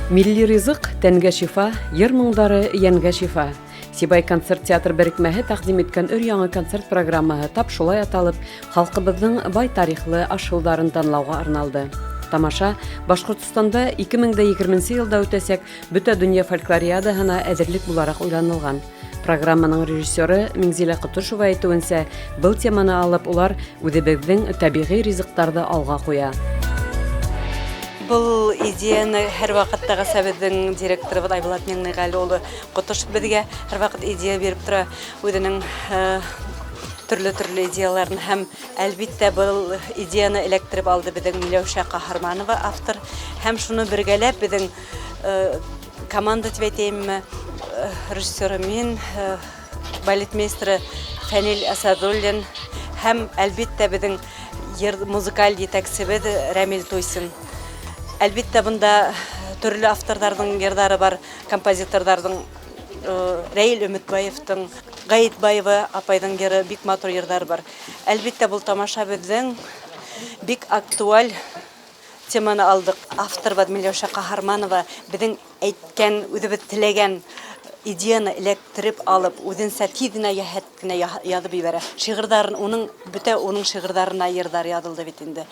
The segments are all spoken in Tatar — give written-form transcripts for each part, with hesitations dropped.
Milli ризык тәнгә шифа, йыр моңдары янгә шифа. Сибай концерт театр берекмәһе тәкъдим иткән өр-яңа концерт программаһы тап шулай аталып, халкыбызның бай тарихлы ашылдарын танлауга арналды. Тамаша Башкортстанда 2020 елда үтәсәк, бөтә дөнья фольклориадаһына әзерлек буларак уйланылган. Программаның режиссеры Миңзилә Котышева әйтүенсә, был теманы алып улар үзебезнең табигый ризыктарны алга куя. Бұл идеяны һәр вакыттагы сәбәтнең директоры Айбулат Миңнегали улы Котышев безгә һәр вакыт идея биреп тора, үзенең төрле идеяларын һәм әлбиттә бұл идеяны электрип алды безнең Миләүшә Каһарманова автор һәм шуны бергәләп безнең команда тибәтәйме режиссеры мин балетмейстеры Фәнил Асадуллин һәм әлбиттә безнең музыкаль җитәкчебез Рамил Туйсын. Әлбиттә бunda төрле авторларның йырлары бар, композиторларның Рәил Өметбаевтың, Гаитбаева апайның йыры бик матур йырлары бар. Әлбиттә бұл тамаша безнең бик актуаль теманы алдык. Автор Миләүшә Каһарманова безнең әйткән, үзебез теләгән идеяны электрип алып, үзенсә тиз генә яһәт кенә язып ибәрә. Шигырьләрен уның шигырьләренә йырлар язылды бит инде.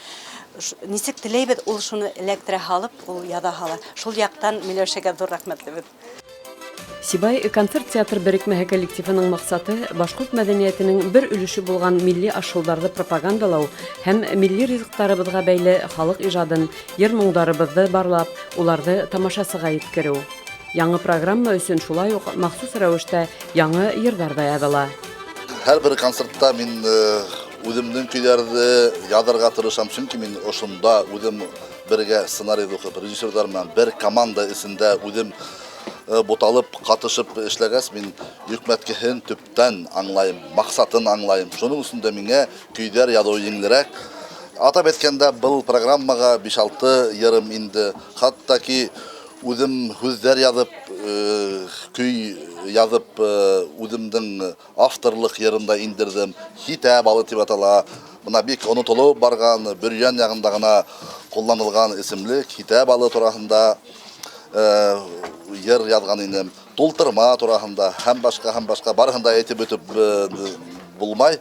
Нисек теләйбез ул шуны электре алып, ул яда hala. Шул яктан Миләүшәгә зур рәхмәтлебез. Сибай концерт театр берекмәһе коллективының максаты башкорт мәдәниятенең бер өлеше булган милли ашылларны пропагандалау һәм милли ризыктарыбызга бәйле халык иҗадын, йыр-моңдарыбызны барлап, уларны тамашасыга иткерү. Яңа программа өчен шулай ук махсус рәвештә яңа йырлар да языла. Һәр бер концертта мин үземнең көйләрне язарга тырышам, чөнки мин ошонда үзем бергә сценарий укып, режиссерлар белән бер команда исендә үзем буталып, катышып эшләгәс, мин йөкмәткеһен төптән аңлайым, максатын аңлайым. Шуның өстендә миңа көйләр язу еңелрәк. Атап әйткәндә, бұл программага 5-6 йырым инде. Хатта ки үзем сүзләр язып, көй язып, үземнең авторлык йырында индердем. Хитаб алы дип атала. Буна бик онытылу барган, Бөрьян ягында гына кулланылган исемлек Хитаб алы турасында йыр язган идем. Тултырма турасында һәм башка барыгында әйтеп үтеп булмай.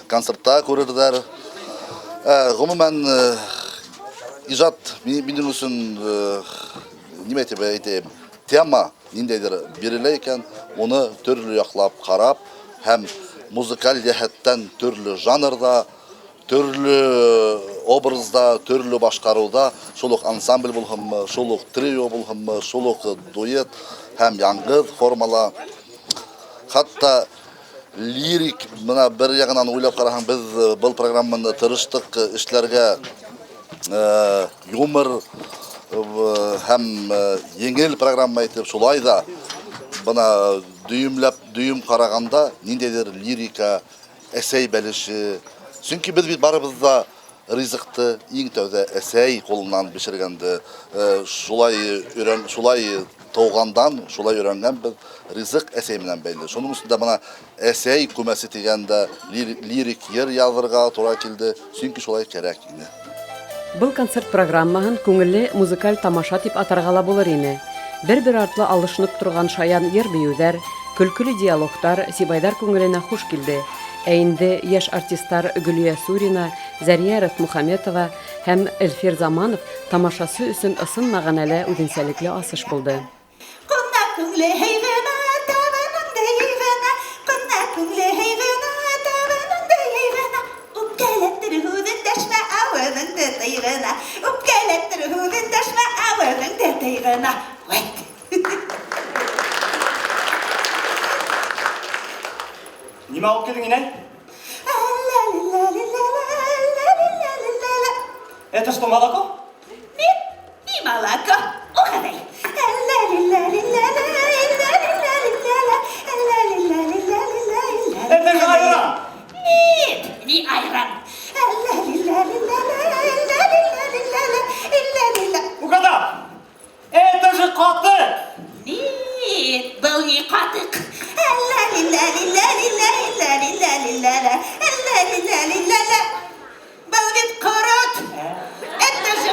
Концертта күрерләр. Гомумән иҗат минем өчен нимә дип әйтәм, тема ниндәйдер бирелә икән, уны төрле яклап карап һәм музыкаль җәһәттән төрле жанрда, төрле образда, төрле башкаруда, шул ук ансамбль булһынмы, шул ук трио булһынмы, шул ук дуэт һәм яңгыр формала. Хатта лирик, менә бер ягынан уйлап карасаң, без бұл программаны тырыштык эшләргә юмор һәм еңел программа итеп, шулай да бuna düyüm караганда ниндәйдер лирика, әсәй бәлеше. Чөнки без бит барыбызда ризыкты иң тәүдә әсәй кулыннан бишергәнде. Шулай таугандан, шулай өйрәнгән без ризык әсәй белән бәйле. Шуның өстендә бuna әсәй күмәсе дигәндә лирик йыр язырга туры килде. Чөнки шулай кирәк иде. Бұл концерт программаһын күңелле музыкаль тамаша дип атарга ла булыр ине. Бер артлы алышынып торган шаян йыр-биюләр, көлкілі диалогтар Сибайдар күңеленә хуш килде. Ә инде яшь артистлар Гөлия Сурина, Зәрия Рәтмөхәмәтова һәм Эльфир Заманов тамашасы өчен ысын мәгънәле үзенчәлекле асыш булды. Нимә алып килдең инәй? Это что, молоко? Нет, не молоко. Угадай. Это же айран. Нет, не айран. Угадай. Это же катык. Нет, был не катык. Был ведь корот. Это же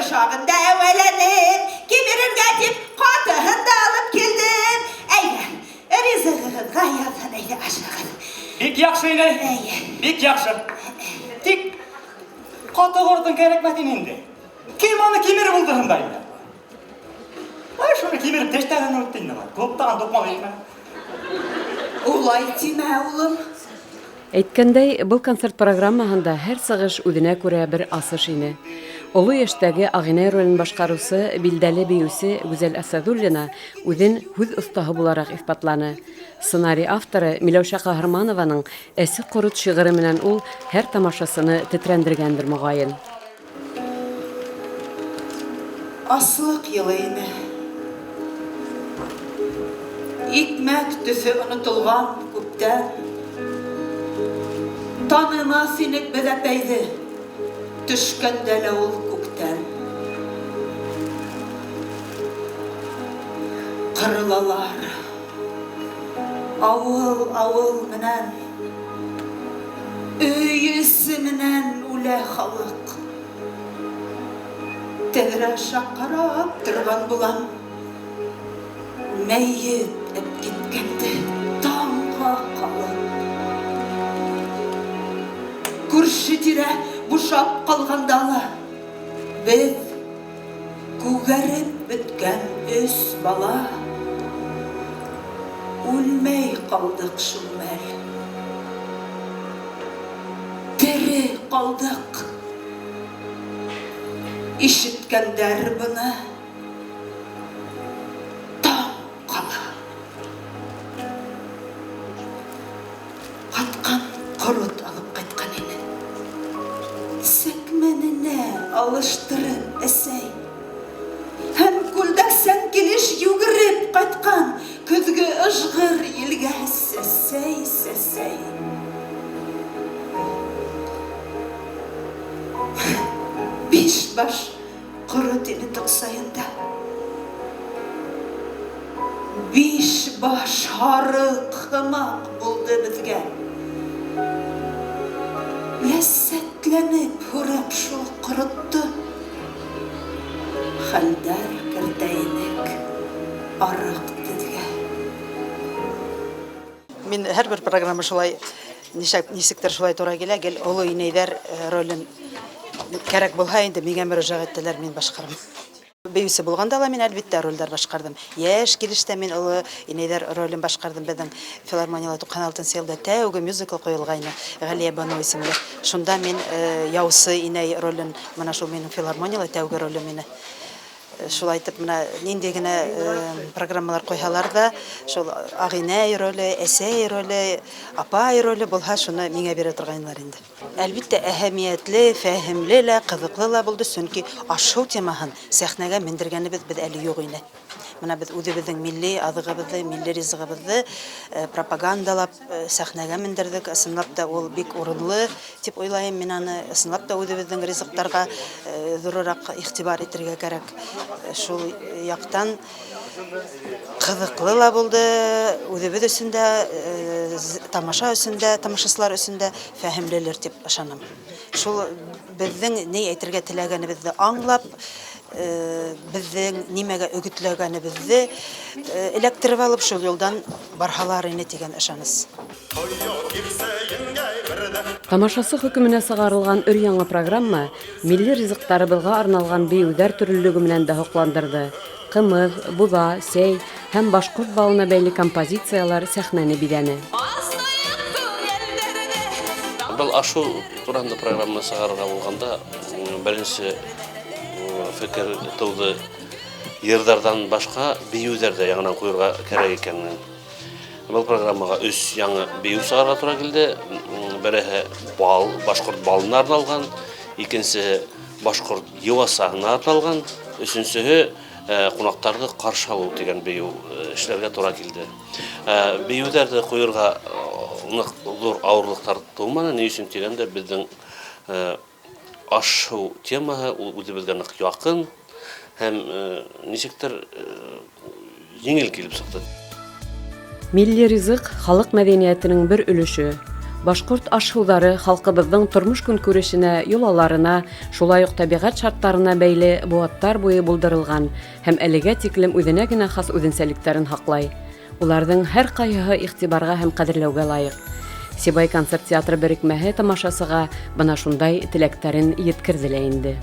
шағында әуәләнеп, кемерерге деп қатығын да алып келдім. Әйе, ризығығызға язан әйді ашығын. Бик яхшы иней. Бик яхшы. Тик каты гордың керекмәтин инде. Кем аны кимеріп булдырындайды? Ай, шуны кимеріп тештәген үттейін бар. Клубтаған топма бейме. Улай тиме, улым. Әйткәндәй, был концерт программаһында һәр сығыш үҙенә күрә бер асыш ине. Олы яшьтәге Ағинәй ролен башҡарыусы билдәле бейеүсе Гүзәл Асадуллина үҙен һүҙ оҫтаһы булараҡ иҫбатланы. Сценарий авторы Миләүшә Ҡаһарманованың «Әсе ҡорот» шиғыры менән ул һәр тамашасыны тетрәндергәндер моғайын. Аслыҡ йылы ине. Икмәк төҫө онотолған күптән. Танымас инек беҙ әпәйҙе, төшкәндә лә ул күктән. Ҡырылалар, ауыл менән, өй эсе менән үлә халыҡ. Тәҙрә шаҡарап торған булам, мәйет әпкиткәнде таңға ҡалып. Күрше тирә бушап ҡалғанда ла, беҙ күгәреп бөткән 3 бала үлмәй ҡалдыҡ шул мәл. Тере ҡалдыҡ. Ишеткәндәр быны таң ҡала. Ҡатҡан ҡорот алып ҡайтҡан ине. Сәкмәненә алыштырып әсәй. Һәм күлдәксән килеш йүгереп ҡайтҡан көҙгө ыжғыр елгә сәсәй. Биш баш ҡорот ине тоҡсайында. 5 баш һарыҡ һымаҡ булды беҙгә. Ләссәтләнеп һүрәп шул ҡоротто. Хәлдәр кертәйнек араҡ теҙгә. Мин һәр бер программа шулай нисектер шулай тура килә, гел оло инәйҙәр ролен кәрәк булһа инде миңә мөрәжәғәт иттеләр, мин башҡарам. Бейеүсе булғанда ла мин әлбиттә ролдәр башҡарҙым. Йәш килештә мин оло инәйҙәр ролен башҡарҙым. Беҙҙең филармонияла 96 йылда тәүге мюзикл ҡуйылғайны, Ғәлиә Бану исемле. Шунда мин яусы инәй ролен, мына шул минең филармонияла тәүге ролем ине. Шулай итеп, мына нинди генә программалар ҡуйһалар да, шул ағинәй роле, әсәй роле, апай роле булһа, шуны миңә бирә торғайнылар инде. Әлбиттә, әһәмиәтле, фәһемле лә, ҡыҙыҡлы ла булды, сөнки ашһыу темаһын сәхнәгә мендергәнебеҙ беҙ әле юҡ ине. Мына беҙ үҙебеҙҙең милли аҙығыбыҙҙы, милли ризығыбыҙҙы пропагандалап сәхнәгә мендерҙек. Ысынлап та ул бик урынлы тип уйлайым мин аны. Ысынлап та үҙебеҙҙең ризыҡтарға ҙурыраҡ игътибар итергә кәрәк. Шул яҡтан ҡыҙыҡлы ла булды, үҙебеҙ өсөн дә, тамаша өсөн дә, тамашасылар өсөн дә фәһемлелер тип ышанам. Шул беҙҙең ни әйтергә теләгәнебеҙҙе аңлап, беҙҙең нимәгә өгөтләгәнебеҙҙе эләктереп алып шул юлдан барһалар ине тигән ышаныс. Тамашасы хөкөмөнә сығарылған өр-яңы программа милли ризыҡтарыбыҙға арналған бейеүҙәр төрлөлөгө менән дә һоҡландырҙы. Ҡымыҙ, буҙа, сәй һәм башҡорт балына бәйле композициялар сәхнәне биҙәне. Был ашу тураһында программа сығарырға булғанда беренсе фекер тыуҙы. Йырҙарҙан башҡа бейеүҙәр ҙә яңынан ҡуйырға кәрәк икәнен. Был программаға 3 яңы бейеү сығарға тура килде. Береһе башҡорт балына арналған, икенсеһе башҡорт йыуасаһына арналған, өсөнсөһө ҡунаҡтарҙы ҡаршы алыу тигән бейеү эшләргә тура килде. Бейеүҙәрҙе ҡуйырға ҙур ауырлыҡтар тыуманы, ни өсөн тигәндә беҙҙең ашһыу темаһы үҙебеҙгә ныҡ яҡын һәм нисектер еңел килеп сыҡты. Милли ризыҡ халыҡ мәҙәниәтенең бер өлөшө. Башкорт аш-һыулары халкыбызның тормыш көнкүрешенә, йолаларына, шулай ук табигать шартларына бәйле буаттар буе булдырылган һәм әлегә тиклем үзенә генә хас үзенчәлекләрен хаклай. Уларның һәр кайһыһы игътибарга һәм кадерләүгә лаек. Сибай концерт театры берекмәһе тамашасыга бына шундай теләктәрен yetkерделәр инде.